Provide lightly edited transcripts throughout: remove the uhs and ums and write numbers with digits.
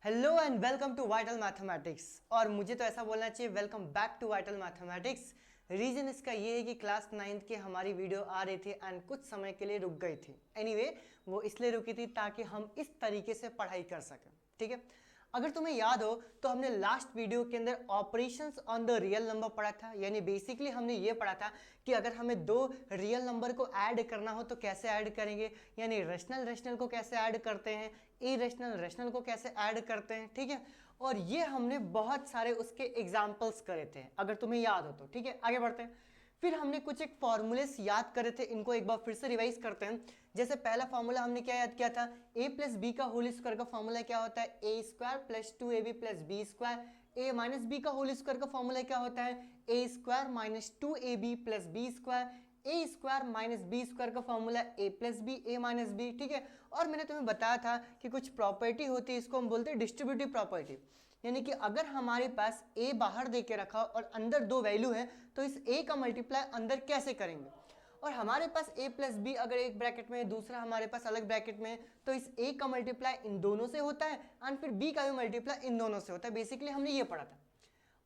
Hello and welcome to vital mathematics. और मुझे तो ऐसा बोलना चाहिए welcome back to vital mathematics. Reason इसका ये है कि क्लास 9th की हमारी वीडियो आ रही थी एंड कुछ समय के लिए रुक गई थी। एनीवे वो इसलिए रुकी थी ताकि हम इस तरीके से पढ़ाई कर सकें, ठीक है। अगर तुम्हें याद हो तो हमने लास्ट वीडियो के अंदर operations on the real number पढ़ा था। यानी बेसिकली हमने ये पढ़ा था कि अगर हमें दो रियल नंबर को ऐड करना हो तो कैसे ऐड करेंगे, यानी रेशनल रेशनल को कैसे ऐड करते हैं, इरेशनल रेशनल को कैसे ऐड करते हैं, ठीक है। और ये हमने बहुत सारे उसके एग्जाम्पल्स करे थे, अगर तुम्हें याद हो तो, ठीक है। आगे बढ़ते हैं। फिर हमने कुछ एक फॉर्मूलेस याद करे थे, इनको एक बार फिर से रिवाइज करते हैं। जैसे पहला फॉर्मूला हमने क्या याद किया था, a प्लस बी का होल स्क्वायर का फॉर्मूला क्या होता है, A square plus 2ab plus B square. A minus B का होल स्क्वायर का फॉर्मूला क्या होता है, A square minus 2ab plus B square. A square minus B square का formula A plus B, A minus B, ठीक है। और मैंने तुम्हें बताया था कि कुछ प्रॉपर्टी होती है, इसको हम बोलते हैं डिस्ट्रीब्यूटिव प्रॉपर्टी। यानी कि अगर हमारे पास a बाहर दे के रखा और अंदर दो वैल्यू है तो इस a का मल्टीप्लाई अंदर कैसे करेंगे। और हमारे पास a प्लस बी अगर एक ब्रैकेट में है, दूसरा हमारे पास अलग ब्रैकेट में है, तो इस a का मल्टीप्लाई इन दोनों से होता है एंड फिर b का भी मल्टीप्लाई इन दोनों से होता है। बेसिकली हमने ये पढ़ा था।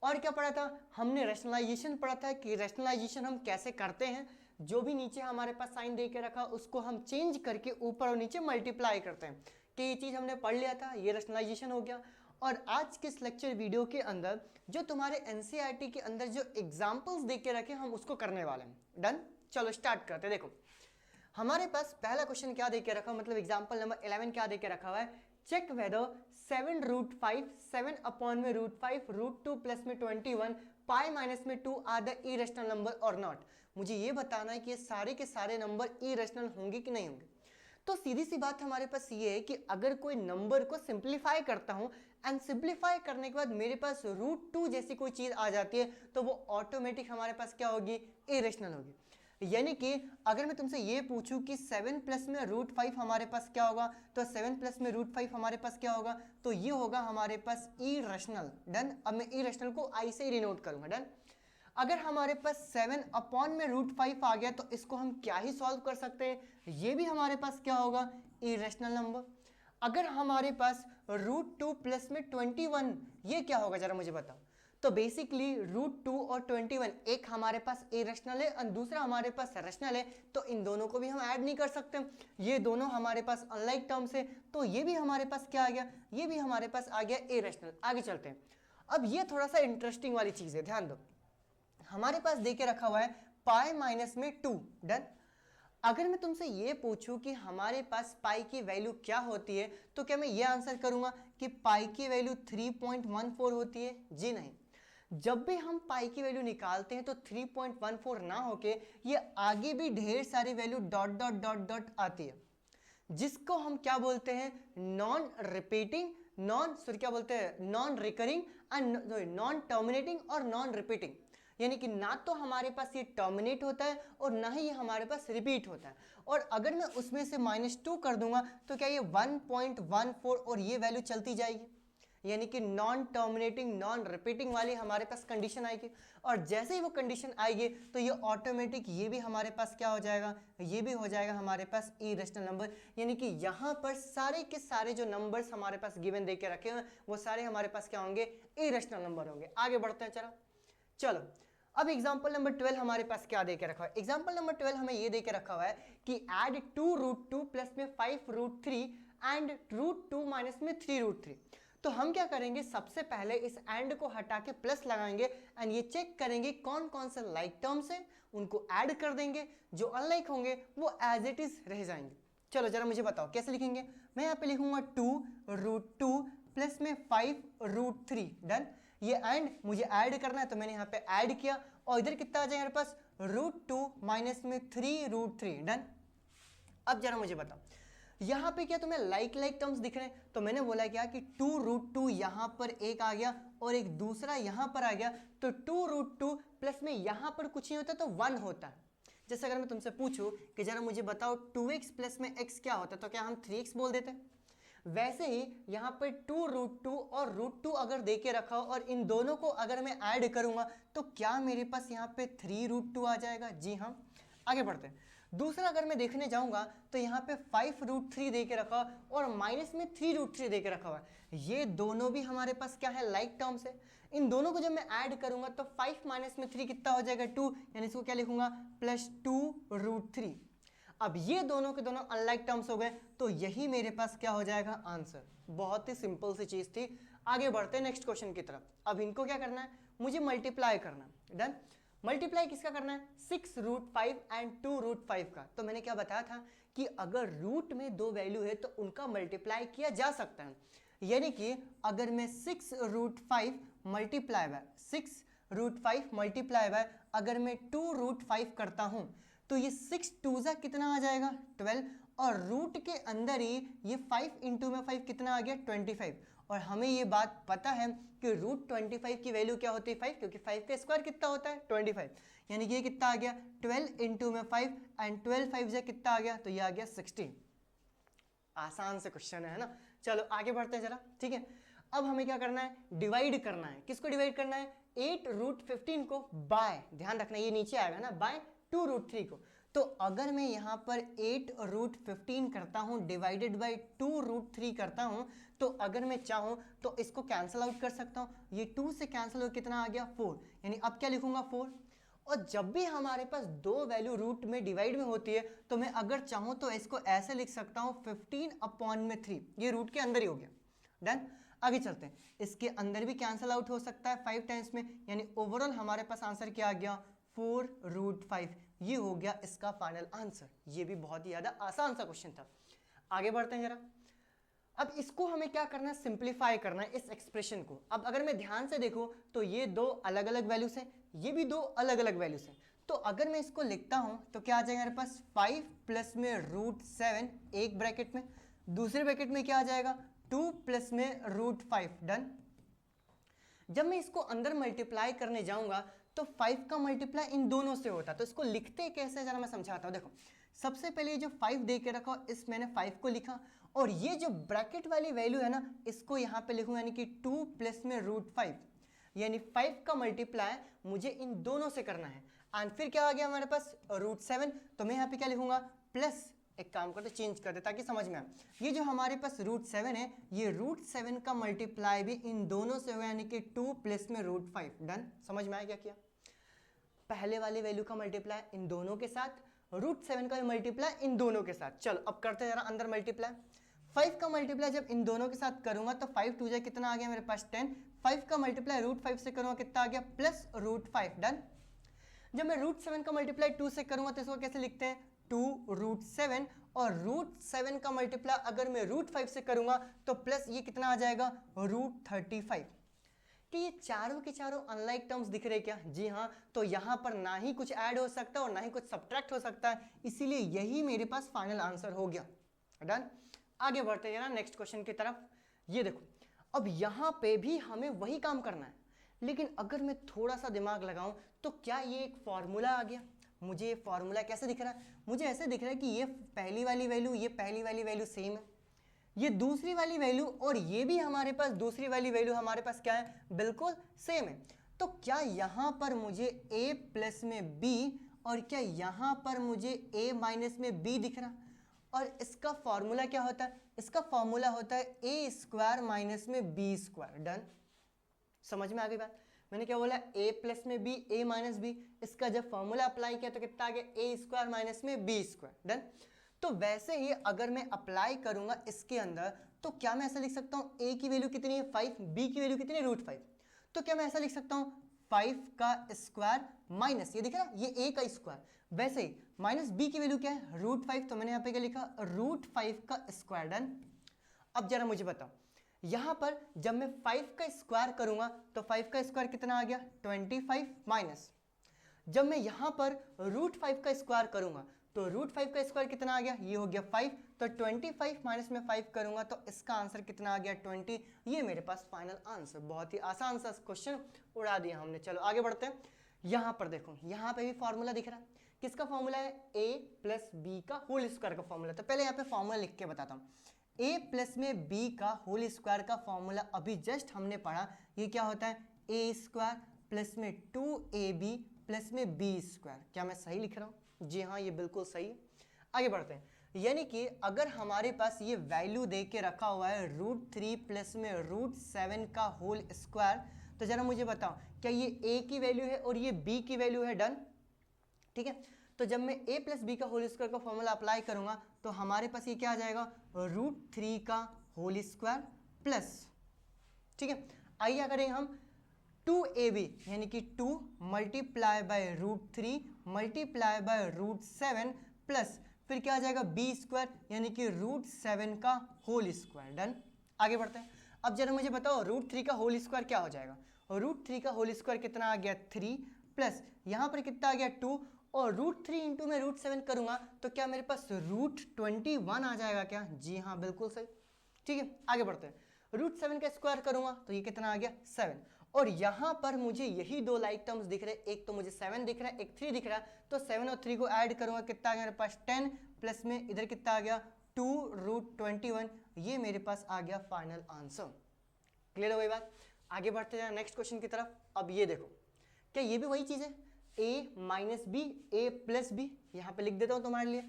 और क्या पढ़ा था, हमने रैशनलाइजेशन पढ़ा था कि रैशनलाइजेशन हम कैसे करते हैं। जो भी नीचे हमारे पास साइन दे के रखा उसको हम चेंज करके ऊपर और नीचे मल्टीप्लाई करते हैं, कि ये चीज़ हमने पढ़ लिया था, ये रैशनलाइजेशन हो गया। और आज के इस लेक्चर वीडियो के अंदर जो तुम्हारे एनसीईआरटी के अंदर जो एग्जाम्पल्स दे के रखे हम उसको करने वाले हैं। डन, चलो स्टार्ट करते हैं। देखो हमारे पास पहला क्वेश्चन क्या दे के रखा, मतलब एग्जाम्पल नंबर 11 क्या दे के रखा हुआ है, चेक वेदर 7√5 7 अपॉन में √5 √2 प्लस में 21 पाई माइनस में 2 आर द इरेशनल नंबर और नॉट। मुझे ये बताना है कि ये सारे के सारे नंबर इरेशनल होंगे कि नहीं होंगे। तो सीधी सी बात हमारे पास ये है कि अगर कोई नंबर को सिंप्लीफाई करता हूं एंड सिंप्लीफाई करने के बाद मेरे पास √2 जैसी कोई चीज आ जाती है तो वो ऑटोमेटिक हमारे पास क्या होगी, इरेशनल होगी। यानी कि अगर मैं तुमसे ये पूछूं कि 7 प्लस में √5 हमारे पास क्या होगा, तो 7 प्लस में √5 हमारे पास क्या होगा, तो ये होगा हमारे पास इरेशनल। डन, अब मैं इरेशनल को आई से ही डिनोट करूंगा। डन, अगर हमारे पास 7 अपॉन में √5 आ गया तो इसको हम क्या ही सॉल्व कर सकते हैं, ये भी हमारे पास क्या होगा, इरेशनल नंबर। अगर हमारे पास √2 प्लस में 21, ये क्या होगा जरा मुझे बताओ। तो बेसिकली √2 और 21 एक हमारे पास इरेशनल है और दूसरा हमारे पास रैशनल है, तो इन दोनों को भी हम ऐड नहीं कर सकते। ये दोनों हमारे पास अनलाइक टर्म्स है, तो ये भी हमारे पास क्या आ गया, ये भी हमारे पास आ गया इरेशनल। आगे चलते हैं। अब ये थोड़ा सा इंटरेस्टिंग वाली चीज है, ध्यान दो। हमारे पास देके रखा हुआ है पाई माइनस में 2। डन, अगर मैं तुमसे ये पूछूं कि हमारे पास पाई की वैल्यू क्या होती है तो क्या मैं ये आंसर करूंगा कि पाई की वैल्यू 3.14 होती है? जी नहीं। जब भी हम पाई की वैल्यू निकालते हैं तो 3.14 ना होके ये आगे भी ढेर सारी value dot dot dot dot आती है, जिसको हम क्या बोलते हैं, नॉन रिपीटिंग, क्या बोलते हैं, non recurring and non terminating और नॉन रिपीटिंग। यानी कि ना तो हमारे पास ये टर्मिनेट होता है और ना ही ये हमारे पास रिपीट होता है। और अगर मैं उसमें से -2 कर दूंगा तो क्या ये 1.14 और ये वैल्यू चलती जाएगी, यानी कि नॉन टर्मिनेटिंग नॉन रिपीटिंग वाली हमारे पास कंडीशन आएगी। और जैसे ही वो कंडीशन आएगी तो ये ऑटोमेटिक ये भी हमारे पास क्या हो जाएगा, ये भी हो जाएगा हमारे पास इरेशनल नंबर। यानी कि यहाँ पर सारे के सारे जो नंबर्स हमारे पास गिवन दे के रखे हैं वो सारे हमारे पास क्या होंगे, इरेशनल नंबर होंगे। आगे बढ़ते हैं, चलो अब एग्जांपल नंबर 12 हमारे पास क्या देके रखा है। एग्जांपल नंबर 12 हमें ये देके रखा हुआ है कि ऐड 2√2 प्लस में 5√3 एंड √2 माइनस में 3√3। तो हम क्या करेंगे, सबसे पहले इस एंड को हटा के प्लस लगाएंगे एंड ये चेक करेंगे कौन कौन से लाइक टर्म्स है उनको ऐड कर देंगे, जो अनलाइक होंगे वो एज इट इज रह जाएंगे। चलो जरा मुझे बताओ कैसे लिखेंगे। मैं यहाँ पे लिखूंगा 2√2 प्लस में 5√3। डन, ये एंड मुझे ऐड करना है तो मैंने यहाँ पे ऐड किया और इधर कितना आ जाएगा मेरे पास, √2 माइनस में 3√3। डन, अब जरा मुझे बताओ यहाँ पे क्या तुम्हें लाइक टर्म्स दिख रहे हैं, तो मैंने बोला क्या कि 2√2 यहाँ पर एक आ गया और एक दूसरा यहाँ पर आ गया, तो 2√2 प्लस में यहाँ पर कुछ नहीं होता तो 1 होता है। जैसे अगर मैं तुमसे पूछूं कि जरा मुझे बताओ 2x प्लस में x क्या होता है, तो क्या हम 3x बोल देते हैं। वैसे ही यहाँ पर 2√2 और √2 अगर देके रखा हो और इन दोनों को अगर मैं ऐड करूंगा तो क्या मेरे पास यहाँ पे 3√2 आ जाएगा। जी हाँ, आगे बढ़ते हैं। दूसरा अगर मैं देखने जाऊंगा तो यहाँ पे 5√3 दे के रखा और माइनस में 3√3 दे के रखा हुआ है। ये दोनों भी हमारे पास क्या है, लाइक टर्म्स है। इन दोनों को जब मैं ऐड करूंगा तो 5 माइनस में 3 कितना हो जाएगा, 2, यानी इसको क्या लिखूंगा, +2√3। अब ये दोनों के दोनों अनलाइक टर्म्स हो गए, तो यही मेरे पास क्या हो जाएगा, आंसर। बहुत ही सिंपल सी चीज थी। आगे बढ़ते हैं नेक्स्ट क्वेश्चन की तरफ। अब इनको क्या करना है, मुझे मल्टीप्लाई करना है। डन। मल्टीप्लाई किसका करना है, 6√5 एंड 2√5 का। तो मैंने क्या बताया था कि अगर रूट में दो वैल्यू है तो उनका मल्टीप्लाई किया जा सकता है। यानी कि अगर मैं 6√5 मल्टीप्लाई बाय 6√5 मल्टीप्लाई बाय अगर मैं 2√5 करता हूं तो ये 6 2 जा कितना आ जाएगा, 12, और रूट के अंदर ही ये 5 इंटू में 5 कितना आ गया, 25। और हमें ये बात पता है कि √25 की वैल्यू क्या होती है, 5, क्योंकि 5 का स्क्वायर कितना होता है, 25। यानी कि ये कितना आ गया, 12 इंटू में 5 एंड 12 5 जा कितना आ गया, तो ये आ गया 16। आसान से क्वेश्चन है ना। चलो आगे बढ़ते हैं जरा, ठीक है। अब हमें क्या करना है, डिवाइड करना है। किसको डिवाइड करना है, 8√15 को बाय, ध्यान रखना ये नीचे आएगा ना, बाय 2√3 को। तो अगर मैं यहाँ पर 8√15 करता हूँ डिवाइडेड बाई 2√3 करता हूँ, तो अगर मैं चाहूँ तो इसको कैंसिल आउट कर सकता हूँ। ये 2 से कैंसिल हो कितना आ गया, 4, यानी अब क्या लिखूंगा, 4। और जब भी हमारे पास दो वैल्यू रूट में डिवाइड में होती है तो मैं अगर चाहूँ तो इसको ऐसे लिख सकता हूँ 15/3, ये रूट के अंदर ही हो गया। डन। आगे चलते हैं, इसके अंदर भी कैंसिल आउट हो सकता है 5 टाइम्स में, यानी ओवरऑल हमारे पास आंसर क्या आ गया, 4√5। ये हो गया इसका फाइनल आंसर। ये भी बहुत ही ज्यादा आसान सा क्वेश्चन था। आगे बढ़ते हैं जरा। अब इसको हमें क्या करना है, सिंप्लीफाई करना है इस एक्सप्रेशन को। अब अगर मैं ध्यान से देखूं तो ये दो अलग अलग वैल्यूज हैं, ये भी दो अलग अलग वैल्यूज हैं। तो अगर मैं इसको लिखता हूं तो क्या आ जाएगा मेरे पास, 5 प्लस में √7 एक ब्रैकेट में, दूसरे ब्रैकेट में क्या आ जाएगा, 2 प्लस में √5। डन। जब मैं इसको अंदर मल्टीप्लाई करने जाऊंगा तो 5 का मल्टीप्लाई इन दोनों से होता है। तो इसको लिखते कैसे जरा मैं समझाता हूं। देखो, सबसे पहले जो 5 दे के रखा इस मैंने 5 को लिखा, और ये जो ब्रैकेट वाली वैल्यू है ना इसको यहाँ पे लिखूं, यानी कि 2 प्लस में √5, यानी 5 का मल्टीप्लाई मुझे इन दोनों से करना है। एंड फिर क्या आ गया हमारे पास, √7। तो मैं यहाँ पे क्या लिखूंगा, प्लस, एक काम करते चेंज कर दे ताकि समझ में आए। ये जो हमारे पास √7 है, ये √7 का मल्टीप्लाई भी इन दोनों से होगा, यानी कि 2 प्लस में √5। डन। समझ में आया क्या किया, पहले वाली वैल्यू का मल्टीप्लाई इन दोनों के साथ, √7 का मल्टीप्लाई इन दोनों के साथ। चलो अब करते हैं जरा अंदर मल्टीप्लाई। 5 का मल्टीप्लाई जब इन दोनों के साथ करूंगा तो 5 2 जा कितना आ गया मेरे पास, 10। 5 का मल्टीप्लाई √5 से करूंगा कितना आ गया, प्लस √5। डन। जब मैं √7 का मल्टीप्लाई 2 से करूंगा तो इसको कैसे लिखते हैं, 2√7, और √7 का मल्टीप्लाई अगर मैं √5 से करूंगा तो प्लस ये कितना आ जाएगा, √35। कि ये चारों के चारों अनलाइक टर्म्स दिख रहे क्या, जी हाँ। तो यहाँ पर ना ही कुछ ऐड हो सकता है और ना ही कुछ सब्ट्रैक्ट हो सकता है, इसीलिए यही मेरे पास फाइनल आंसर हो गया। डन। आगे बढ़ते हैं ना नेक्स्ट क्वेश्चन की तरफ। ये देखो, अब यहाँ पे भी हमें वही काम करना है, लेकिन अगर मैं थोड़ा सा दिमाग लगाऊं तो क्या ये एक फॉर्मूला आ गया। मुझे ये फॉर्मूला कैसे दिख रहा है, मुझे ऐसे दिख रहा है कि ये पहली वाली वैल्यू, ये पहली वाली वैल्यू सेम है, ये दूसरी वाली वैल्यू और ये भी हमारे पास दूसरी वाली वैल्यू हमारे पास क्या है, बिल्कुल सेम है। तो क्या यहाँ पर मुझे a प्लस में b और क्या यहाँ पर मुझे a माइनस में b दिख रहा, और इसका फॉर्मूला क्या होता है, इसका फॉर्मूला होता है a स्क्वायर माइनस में b स्क्वायर। डन। समझ में आ गई बात, मैंने क्या बोला, a प्लस में b, a माइनस b, इसका जब फॉर्मूला अप्लाई किया तो कितना आ गया, a स्क्वायर माइनस में b स्क्वायर। डन। तो वैसे ही अगर मैं अप्लाई करूंगा इसके अंदर तो क्या मैं ऐसा लिख सकता हूं, a की वैल्यू कितनी है 5, b की वैल्यू कितनी है √5। तो क्या मैं ऐसा लिख सकता हूं 5 का स्क्वायर माइनस, ये दिख रहा है, ये a का स्क्वायर, वैसे ही माइनस b की वैल्यू क्या है √5, तो मैंने यहाँ पे क्या लिखा, √5 का स्क्वायर। डन। अब जरा मुझे बताओ, यहां पर जब मैं 5 का स्क्वायर करूंगा तो 5 का स्क्वायर कितना आ गया, 25, माइनस जब मैं यहां पर √5 का स्क्वायर करूंगा तो √5 का स्क्वायर कितना आ गया, ये हो गया 5, तो 25 माइनस में 5 करूंगा तो इसका आंसर कितना आ गया, 20। ये मेरे पास फाइनल आंसर। बहुत ही आसान सा क्वेश्चन उड़ा दिया हमने। चलो आगे बढ़ते हैं। यहां पर देखो, यहां पे भी फॉर्मूला दिख रहा है, किसका फॉर्मूला है, a प्लस बी का होल स्क्वायर का फॉर्मूला। तो पहले यहाँ पे फॉर्मूला लिख के बताता हूँ। a प्लस में b का होल स्क्वायर का फॉर्मूला अभी जस्ट हमने पढ़ा, ये क्या होता है, a स्क्वायर प्लस में 2ab प्लस में b स्क्वायर। क्या मैं सही लिख रहा हूँ, जी हाँ ये बिल्कुल सही है। आगे बढ़ते हैं। यानी कि अगर हमारे पास ये वैल्यू दे के रखा हुआ है √3 प्लस में √7 का होल स्क्वायर, तो जरा मुझे बताओ क्या ये a की वैल्यू है और ये b की वैल्यू है? डन, ठीक है। तो जब मैं a प्लस बी का होल स्क्वायर का फॉर्मूला अप्लाई करूंगा तो हमारे पास ये क्या आ जाएगा? √3 का होल स्क्वायर प्लस, ठीक है। आइए क्या करेंगे हम? 2ab यानी कि 2 multiply by √3 multiply by √7 plus फिर क्या आ जाएगा? b स्क्वायर यानी कि √7 का होल स्क्वायर। डन, आगे बढ़ते हैं। अब जरा मुझे बताओ √3 का होल स्क्वायर क्या हो जाएगा? √3 का होल स्क्वायर कितना आ गया? 3 प्लस यहाँ पर कितना आ गया? 2 और √3 इंटू में √7 करूंगा तो क्या मेरे पास √21 आ जाएगा क्या? जी हाँ, बिल्कुल सही, ठीक है। आगे बढ़ते हैं। √7 का स्क्वायर करूंगा तो ये कितना आ गया? 7। और यहाँ पर मुझे यही दो लाइक टर्म्स दिख रहे हैं, एक तो मुझे 7 दिख रहा है, एक 3 दिख रहा है, तो 7 और 3 को ऐड करूंगा, कितना आ गया मेरे पास? 10 प्लस में इधर कितना आ गया? 2√21। ये मेरे पास आ गया फाइनल आंसर। क्लियर हो गई बात? आगे बढ़ते हैं नेक्स्ट क्वेश्चन की तरफ। अब ये देखो, क्या ये भी वही चीज है? a minus B, a plus B, यहाँ पे लिख देता हूँ तुम्हारे लिए,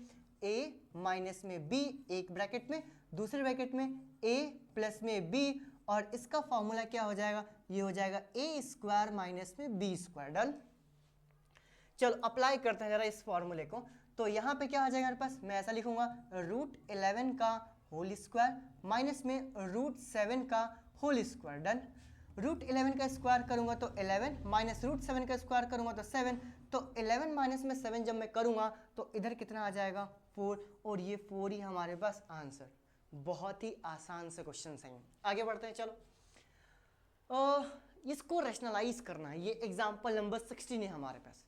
a माइनस में b एक ब्रैकेट में, दूसरे ब्रैकेट में a प्लस में b, और इसका फॉर्मूला क्या हो जाएगा? ये हो जाएगा a स्क्वायर माइनस में b स्क्वायर। डन, चलो अप्लाई करते हैं जरा इस फॉर्मूले को। तो यहाँ पे क्या आ जाएगा मेरे पास? मैं ऐसा लिखूंगा √11 का होल स्क्वायर माइनस में √7 का होल स्क्वायर। डन, √11 का स्क्वायर करूंगा तो 11 माइनस √7 का स्क्वायर करूंगा तो 7, तो 11 माइनस में 7 जब मैं करूंगा तो इधर कितना आ जाएगा? 4, और ये 4 ही हमारे पास आंसर। बहुत ही आसान से क्वेश्चन है। आगे बढ़ते हैं, चलो इसको रैशनलाइज करना है। ये एग्जाम्पल नंबर 16 है हमारे पास।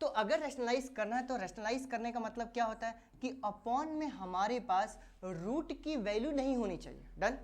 तो अगर रैशनलाइज करना है तो रैशनलाइज करने का मतलब क्या होता है कि अपॉन में हमारे पास रूट की वैल्यू नहीं होनी चाहिए। डन,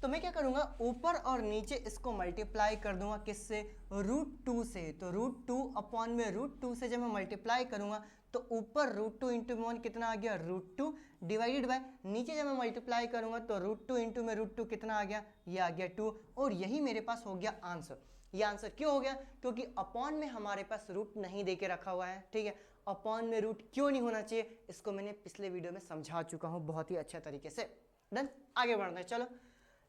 तो मैं क्या करूंगा? ऊपर और नीचे इसको मल्टीप्लाई कर दूंगा, किससे? √2 से। तो √2 अपॉन में √2 से जब मैं मल्टीप्लाई करूंगा तो ऊपर √2 इंटू में 1 कितना आ गया? √2 डिवाइडेड बाय नीचे जब मैं मल्टीप्लाई करूंगा तो √2 इंटू में √2 कितना आ गया? ये आ गया 2, और यही मेरे पास हो गया आंसर। ये आंसर क्यों हो गया? क्योंकि अपॉन में हमारे पास रूट नहीं देके रखा हुआ है, ठीक है। अपॉन में रूट क्यों नहीं होना चाहिए इसको मैंने पिछले वीडियो में समझा चुका हूं बहुत ही अच्छे तरीके से। डन, आगे बढ़ते हैं। चलो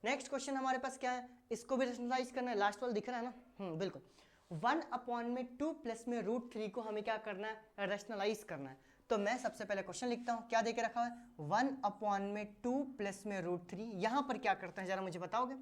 नेक्स्ट क्वेश्चन हमारे पास क्या है? इसको भी रैशनलाइज करना है। लास्ट वाला दिख रहा है ना? बिल्कुल। 1 अपॉन में 2 प्लस में √3 को हमें क्या करना है? रैशनलाइज करना है। तो मैं सबसे पहले क्वेश्चन लिखता हूं, क्या देके रखा है? 1 अपॉन में 2 प्लस में √3। यहां पर क्या करते हैं जरा मुझे बताओगे?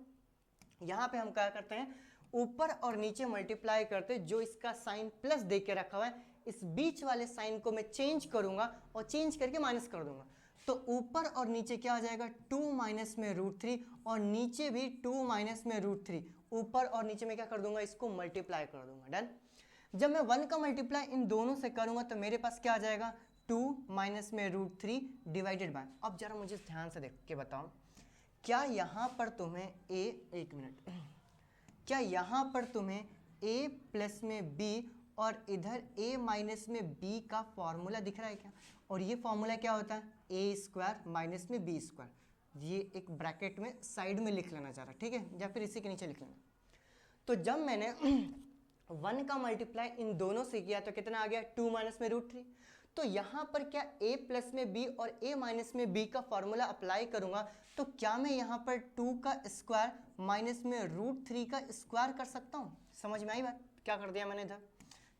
यहां पे हम क्या करते हैं? ऊपर और नीचे मल्टीप्लाई करते, जो इसका साइन प्लस दे के रखा हुआ है इस बीच वाले साइन को मैं चेंज करूंगा और चेंज करके माइनस कर दूंगा। तो ऊपर और नीचे क्या आ जाएगा? 2 माइनस में √3, और नीचे भी 2 माइनस में √3। ऊपर और नीचे में क्या कर दूंगा? इसको मल्टीप्लाई कर दूंगा। डन, जब मैं 1 का मल्टीप्लाई इन दोनों से करूंगा तो मेरे पास क्या आ जाएगा? 2 माइनस में √3 डिवाइडेड बाय। अब जरा मुझे ध्यान से देख के बताओ, क्या यहां पर तुम्हें एक मिनट, क्या यहाँ पर तुम्हें a प्लस में b और इधर a माइनस में b का फॉर्मूला दिख रहा है क्या? और ये फॉर्मूला क्या होता है? a स्क्वायर माइनस में b स्क्वायर। ये एक ब्रैकेट में साइड में लिख लेना चाह रहा, ठीक है, या फिर इसी के नीचे लिख लेना। तो जब मैंने 1 का मल्टीप्लाई इन दोनों से किया तो कितना आ गया? 2 माइनस में √3। तो यहाँ पर क्या a प्लस में b और a माइनस में b का फॉर्मूला अप्लाई करूंगा तो क्या मैं यहाँ पर 2 का स्क्वायर माइनस में √3 का स्क्वायर कर सकता हूँ? समझ में आई बात? क्या कर दिया मैंने इधर?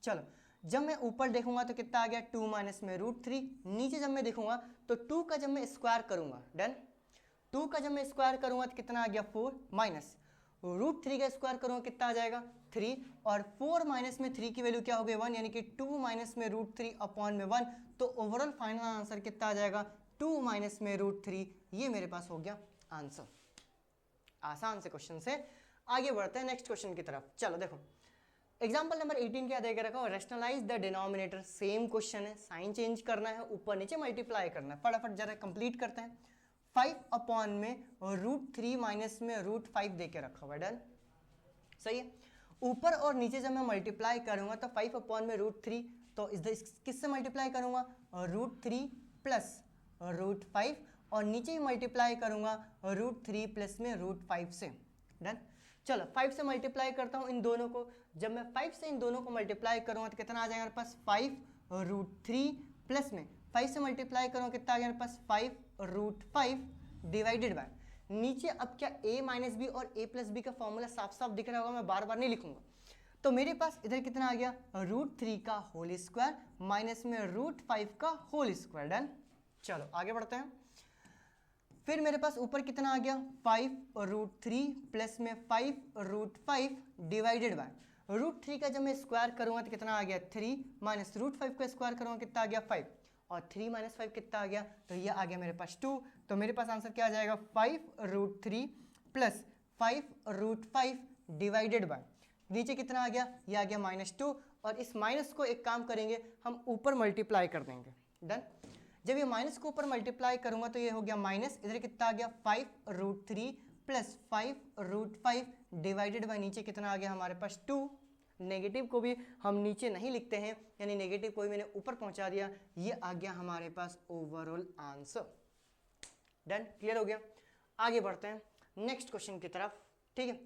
चलो जब मैं ऊपर देखूंगा तो कितना आ गया? 2 माइनस में √3। नीचे जब मैं देखूंगा तो 2 का जब मैं स्क्वायर करूंगा, डन, 2 का जब मैं स्क्वायर करूंगा तो कितना आ गया? 4 माइनस √3 का स्क्वायर करूंगा कितना आ जाएगा? 3, और 4 माइनस में 3 की वैल्यू क्या हो गई? 1, यानी कि 2 माइनस में √3 अपॉन में 1। तो ओवरऑल फाइनल आंसर कितना आ जाएगा? 2 माइनस में √3। ये मेरे पास हो गया आंसर। आसान से क्वेश्चन से आगे बढ़ते हैं नेक्स्ट क्वेश्चन की तरफ। चलो देखो एग्जाम्पल नंबर 18 क्या देकर रखा हो? Rationalise the denominator. Same question है, साइन चेंज करना है, ऊपर नीचे मल्टीप्लाई करना है। फटाफट जरा कंप्लीट करते हैं। 5 अपॉन में √3 माइनस में √5 देके रखा हुआ है। डन, सही है। ऊपर और नीचे जब मैं मल्टीप्लाई करूंगा तो 5 अपॉन में √3, तो किससे मल्टीप्लाई करूंगा? √3 प्लस √5, और नीचे ही मल्टीप्लाई करूंगा √3 प्लस में √5 से। डन, चलो 5 से मल्टीप्लाई करता हूं इन दोनों को। जब मैं 5 से इन दोनों को मल्टीप्लाई करूंगा तो कितना आ जाएगा मेरे पास? 5 √3 प्लस में 5 से मल्टीप्लाई करो कितना आ गया मेरे पास 5√5 डिवाइडेड बाय, नीचे अब क्या a माइनस बी और a प्लस बी का फॉर्मूला साफ साफ दिख रहा होगा, मैं बार बार नहीं लिखूंगा। तो मेरे पास इधर कितना आ गया √3 का होल स्क्वायर माइनस में √5 का होल स्क्वायर। डन। चलो आगे बढ़ते हैं। फिर मेरे पास ऊपर कितना आ गया 5√3 प्लस में 5√5 डिवाइडेड बाय, √3 का जब मैं स्क्वायर करूंगा तो कितना आ गया 3 माइनस √5 का स्क्वायर करूंगा कितना आ गया 5 और 3 माइनस 5 कितना आ गया, तो ये आ गया मेरे पास 2। तो मेरे पास आंसर क्या आ जाएगा 5√3 प्लस 5√5 डिवाइडेड बाय, नीचे कितना आ गया, ये आ गया -2 और इस माइनस को एक काम करेंगे हम ऊपर मल्टीप्लाई कर देंगे। डन। जब ये माइनस को ऊपर मल्टीप्लाई करूंगा तो ये हो गया माइनस, इधर कितना आ गया 5√3 प्लस 5√5 डिवाइडेड बाय, नीचे कितना आ गया हमारे पास 2। नेगेटिव को भी हम नीचे नहीं लिखते हैं, यानी नेगेटिव को भी मैंने ऊपर पहुंचा दिया, ये आ गया हमारे पास ओवरऑल आंसर। डन। क्लियर हो गया। आगे बढ़ते हैं नेक्स्ट क्वेश्चन की तरफ। ठीक है,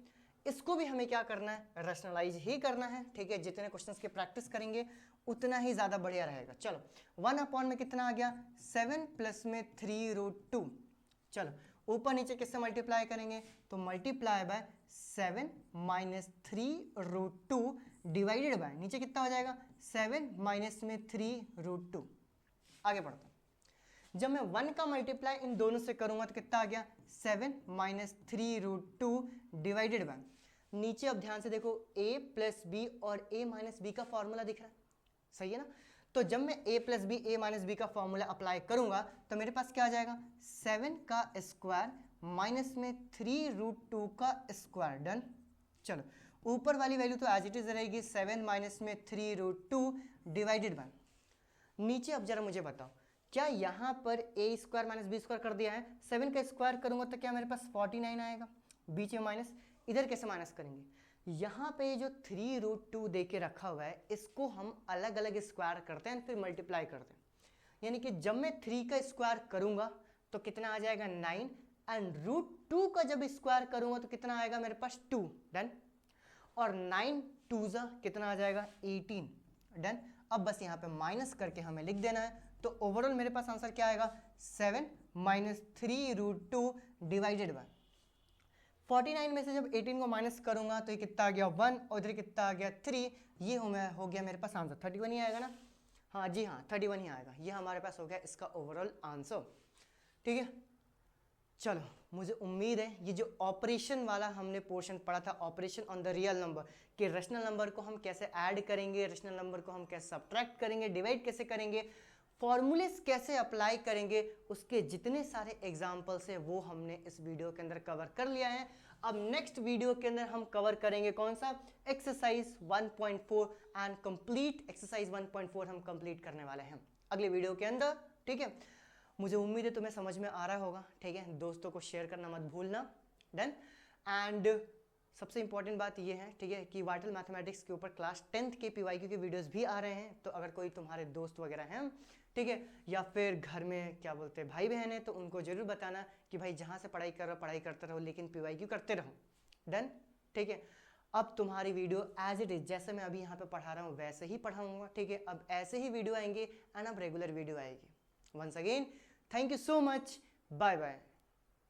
इसको भी हमें क्या करना है, रैशनलाइज ही करना है। ठीक है, जितने क्वेश्चंस की प्रैक्टिस करेंगे उतना ही ज्यादा बढ़िया रहेगा। चलो 1 में कितना आ गया 7 प्लस में 3√2। चलो ऊपर नीचे किससे मल्टीप्लाई करेंगे, तो multiply by 7 minus 3√2 divided by, नीचे कितना हो जाएगा 7 माइनस में 3√2। आगे बढ़ते हैं। जब मैं 1 का मल्टीप्लाई इन दोनों से करूंगा तो कितना आ गया 7 माइनस 3√2 डिवाइडेड बाय, नीचे अब ध्यान से देखो a प्लस बी और a माइनस बी का फॉर्मूला दिख रहा है, सही है ना। तो जब मैं a plus B a minus B का फॉर्मूला अप्लाई करूंगा तो मेरे पास क्या आ जाएगा 7 का स्क्वायर माइनस में 3√2 का स्क्वायर। डन। चलो ऊपर वाली वैल्यू तो एज इट इज रहेगी 7 माइनस में 3√2 डिवाइडेड बाय, नीचे अब जरा मुझे बताओ क्या यहाँ पर a square minus B square कर दिया है, 7 का स्क्वायर करूंगा तो क्या मेरे पास 49 आएगा, बीच में माइनस, इधर कैसे माइनस करेंगे, यहाँ पे जो 3√2 दे के रखा हुआ है इसको हम अलग अलग स्क्वायर करते हैं फिर मल्टीप्लाई करते हैं, यानी कि जब मैं 3 का स्क्वायर करूंगा तो कितना आ जाएगा 9 एंड √2 का जब स्क्वायर करूंगा तो कितना आएगा मेरे पास 2। डन। और 9 2 कितना आ जाएगा 18। डन। अब बस यहाँ पे माइनस करके हमें लिख देना है, तो ओवरऑल मेरे पास आंसर क्या आएगा 7 माइनस 3√2 डिवाइडेड बाय 49 में से जब 18 को माइनस करूंगा तो ये कितना आ गया 1 और इधर कितना आ गया 3, ये हो गया मेरे पास आंसर 31 ही आएगा ना, हाँ जी हाँ 31 ही आएगा, ये हमारे पास हो गया इसका ओवरऑल आंसर। ठीक है, चलो मुझे उम्मीद है ये जो ऑपरेशन वाला हमने पोर्शन पढ़ा था, operation on the real number, कि रेशनल नंबर को हम कैसे ऐड करेंगे, रेशनल नंबर को हम कैसे सब्ट्रैक्ट करेंगे, डिवाइड कैसे करेंगे, फॉर्मूलेस कैसे अप्लाई करेंगे, उसके जितने सारे एग्जाम्पल्स हैं वो हमने इस वीडियो के अंदर कवर कर लिया है। अब नेक्स्ट वीडियो के अंदर हम कवर करेंगे कौन सा, एक्सरसाइज 1.4 एंड कंप्लीट एक्सरसाइज 1.4 हम कंप्लीट करने वाले हैं अगले वीडियो के अंदर। ठीक है, मुझे उम्मीद है तुम्हें समझ में आ रहा होगा। ठीक है, दोस्तों को शेयर करना मत भूलना। डन। एंड सबसे इंपॉर्टेंट बात ये है, ठीक है, कि वाइटल मैथमेटिक्स के ऊपर क्लास 10th के PYQ के वीडियोस भी आ रहे हैं, तो अगर कोई तुम्हारे दोस्त वगैरह हैं, ठीक है, या फिर घर में क्या बोलते हैं भाई बहन है, तो उनको जरूर बताना कि भाई जहाँ से पढ़ाई कर रहे हो पढ़ाई करते रहो, लेकिन PYQ करते रहो। डन। ठीक है, अब तुम्हारी वीडियो एज इट इज जैसे मैं अभी यहाँ पे पढ़ा रहा हूँ वैसे ही पढ़ाऊंगा। ठीक है, अब ऐसे ही वीडियो आएंगे एंड अब रेगुलर वीडियो आएगी। Once again thank you so much, bye bye.